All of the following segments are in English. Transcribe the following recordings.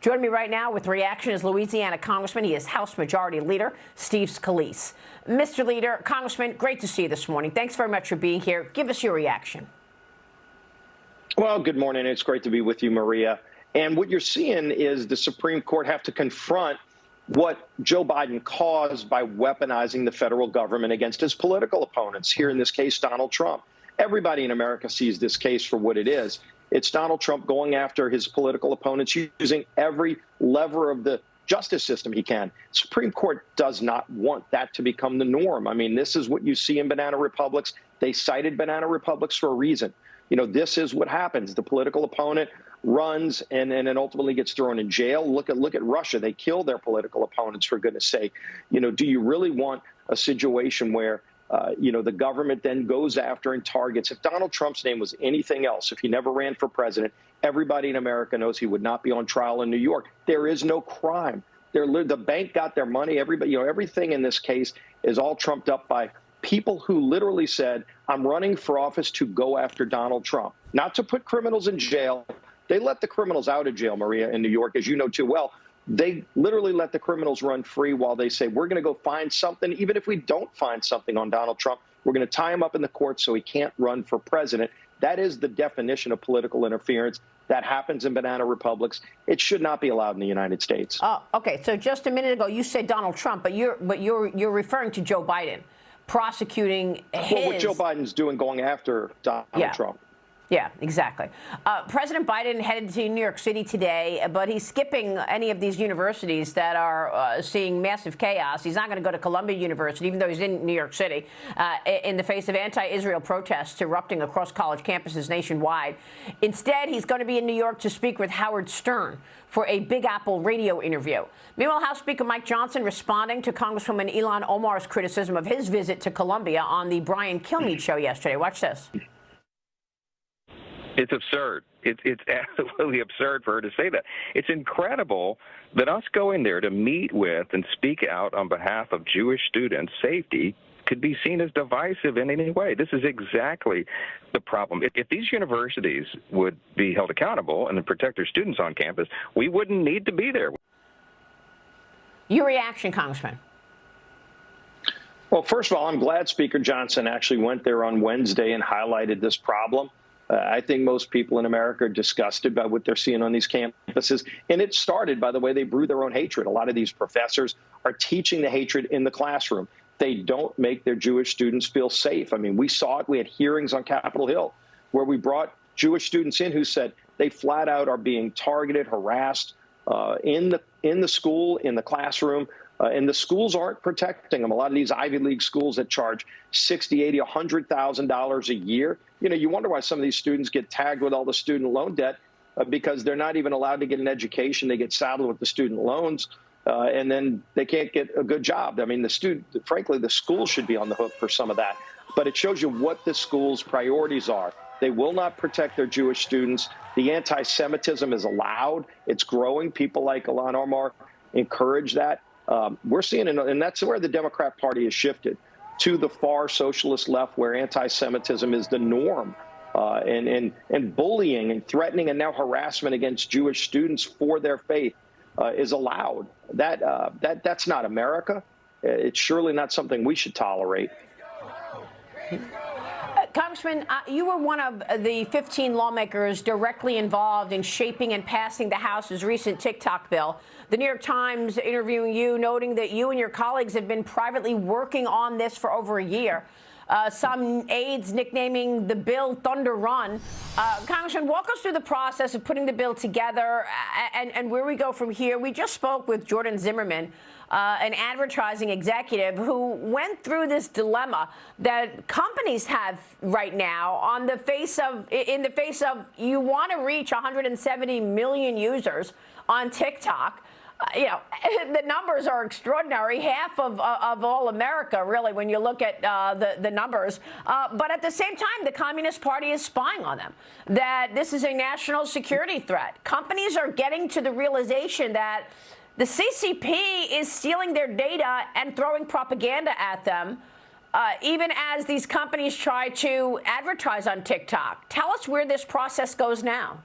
Joining me right now with reaction is Louisiana Congressman. He is House Majority Leader Steve Scalise. Mr. Leader, Congressman, great to see you this morning. Thanks very much for being here. Give us your reaction. Well, good morning. It's great to be with you, Maria. And what you're seeing is the Supreme Court have to confront what Joe Biden caused by weaponizing the federal government against his political opponents, here in this case, Donald Trump. Everybody in America sees this case for what it is. It's Donald Trump going after his political opponents, using every lever of the justice system he can. Supreme Court does not want that to become the norm. I mean, this is what you see in banana republics. They cited banana republics for a reason. You know, this is what happens. The political opponent runs and then ultimately gets thrown in jail. Look at Russia. They kill their political opponents, for goodness sake. You know, do you really want a situation where, you know, the government then goes after and targets? If Donald Trump's name was anything else, if he never ran for president, everybody in America knows he would not be on trial in New York. There is no crime. The bank got their money. Everybody, you know, everything in this case is all trumped up by people who literally said, I'm running for office to go after Donald Trump, not to put criminals in jail. They let the criminals out of jail, Maria, in New York, as you know too well. They literally let the criminals run free while they say, we're going to go find something. Even if we don't find something on Donald Trump, we're going to tie him up in the court so he can't run for president. That is the definition of political interference. That happens in banana republics. It should not be allowed in the United States. Okay, so just a minute ago, you said Donald Trump, but you're referring to Joe Biden prosecuting his... Well, what Joe Biden's doing going after Donald Trump. Yeah, exactly. President Biden headed to New York City today, but he's skipping any of these universities that are seeing massive chaos. He's not going to go to Columbia University, even though he's in New York City, in the face of anti-Israel protests erupting across college campuses nationwide. Instead, he's going to be in New York to speak with Howard Stern for a Big Apple radio interview. Meanwhile, House Speaker Mike Johnson responding to Congresswoman Ilhan Omar's criticism of his visit to Columbia on the Brian Kilmeade show yesterday. Watch this. It's absurd. It's absolutely absurd for her to say that. It's incredible that us going there to meet with and speak out on behalf of Jewish students' safety could be seen as divisive in any way. This is exactly the problem. If these universities would be held accountable and protect their students on campus, we wouldn't need to be there. Your reaction, Congressman? Well, first of all, I'm glad Speaker Johnson actually went there on Wednesday and highlighted this problem. I think most people in America are disgusted by what they're seeing on these campuses. And it started by the way they brew their own hatred. A lot of these professors are teaching the hatred in the classroom. They don't make their Jewish students feel safe. I mean, we saw it. We had hearings on Capitol Hill where we brought Jewish students in who said they flat out are being targeted, harassed in the school, in the classroom. And the schools aren't protecting them. A lot of these Ivy League schools that charge $60,000, $80,000, $100,000 a year. You know, you wonder why some of these students get tagged with all the student loan debt because they're not even allowed to get an education. They get saddled with the student loans, and then they can't get a good job. I mean, frankly, the schools should be on the hook for some of that. But it shows you what the schools' priorities are. They will not protect their Jewish students. The anti-Semitism is allowed. It's growing. People like Ilhan Omar encourage that. We're seeing, and that's where the Democrat Party has shifted to the far socialist left, where anti-Semitism is the norm, and bullying and threatening and now harassment against Jewish students for their faith is allowed. That's not America. It's surely not something we should tolerate. Congressman, you were one of the 15 lawmakers directly involved in shaping and passing the House's recent TikTok bill. The New York Times interviewing you, noting that you and your colleagues have been privately working on this for over a year. Some aides nicknaming the bill Thunder Run. Congressman, walk us through the process of putting the bill together and where we go from here. We just spoke with Jordan Zimmerman, an advertising executive who went through this dilemma that companies have right now in the face of you want to reach 170 million users on TikTok. You know, the numbers are extraordinary. Half of all America, really, when you look at the numbers. But at the same time, the Communist Party is spying on them, that this is a national security threat. Companies are getting to the realization that the CCP is stealing their data and throwing propaganda at them, even as these companies try to advertise on TikTok. Tell us where this process goes now.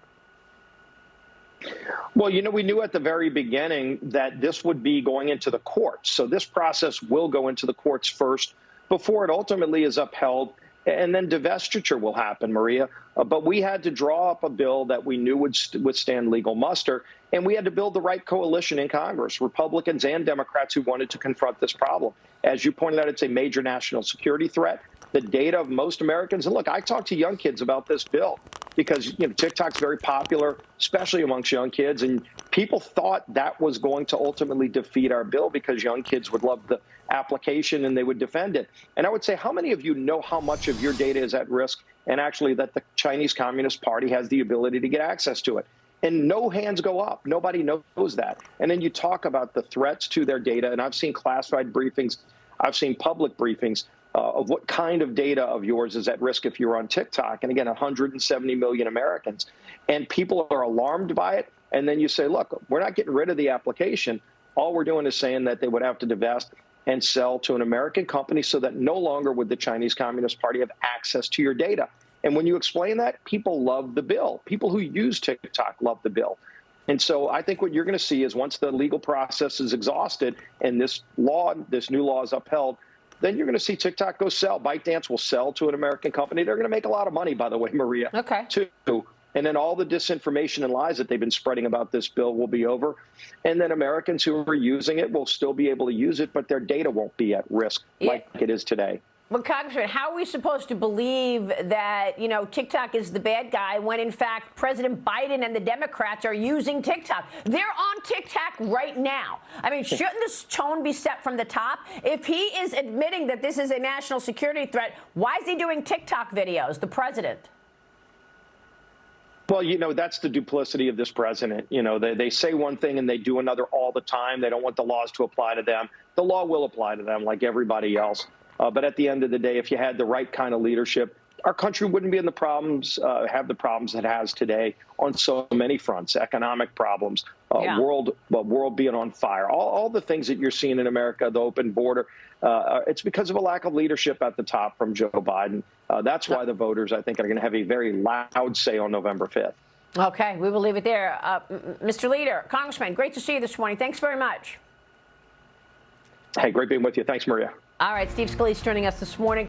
Well, we knew at the very beginning that this would be going into the courts. So this process will go into the courts first before it ultimately is upheld. And then divestiture will happen, Maria. But we had to draw up a bill that we knew would withstand legal muster. And we had to build the right coalition in Congress, Republicans and Democrats who wanted to confront this problem. As you pointed out, it's a major national security threat. The data of most Americans. And look, I talk to young kids about this bill because TikTok's very popular, especially amongst young kids. And people thought that was going to ultimately defeat our bill because young kids would love the application and they would defend it. And I would say, how many of you know how much of your data is at risk and actually that the Chinese Communist Party has the ability to get access to it? And no hands go up. Nobody knows that. And then you talk about the threats to their data. And I've seen classified briefings. I've seen public briefings of what kind of data of yours is at risk if you're on TikTok. And again, 170 million Americans. And people are alarmed by it. And then you say, look, we're not getting rid of the application. All we're doing is saying that they would have to divest and sell to an American company so that no longer would the Chinese Communist Party have access to your data. And when you explain that, people love the bill. People who use TikTok love the bill. And so I think what you're going to see is once the legal process is exhausted and this new law is upheld, then you're going to see TikTok go sell. ByteDance will sell to an American company. They're going to make a lot of money, by the way, Maria, too. And then all the disinformation and lies that they've been spreading about this bill will be over. And then Americans who are using it will still be able to use it, but their data won't be at risk like it is today. Well, Congressman, how are we supposed to believe that, TikTok is the bad guy when, in fact, President Biden and the Democrats are using TikTok? They're on TikTok right now. I mean, shouldn't this tone be set from the top? If he is admitting that this is a national security threat, why is he doing TikTok videos, the president? Well, that's the duplicity of this president. They say one thing and they do another all the time. They don't want the laws to apply to them. The law will apply to them like everybody else. But at the end of the day, if you had the right kind of leadership, our country wouldn't be in the problems, have the problems it has today on so many fronts, economic problems, world being on fire, all the things that you're seeing in America, the open border. It's because of a lack of leadership at the top from Joe Biden. That's why the voters, I think, are going to have a very loud say on November 5th. Okay, we will leave it there. Mr. Leader, Congressman, great to see you this morning. Thanks very much. Hey, great being with you. Thanks, Maria. All right, Steve Scalise joining us this morning.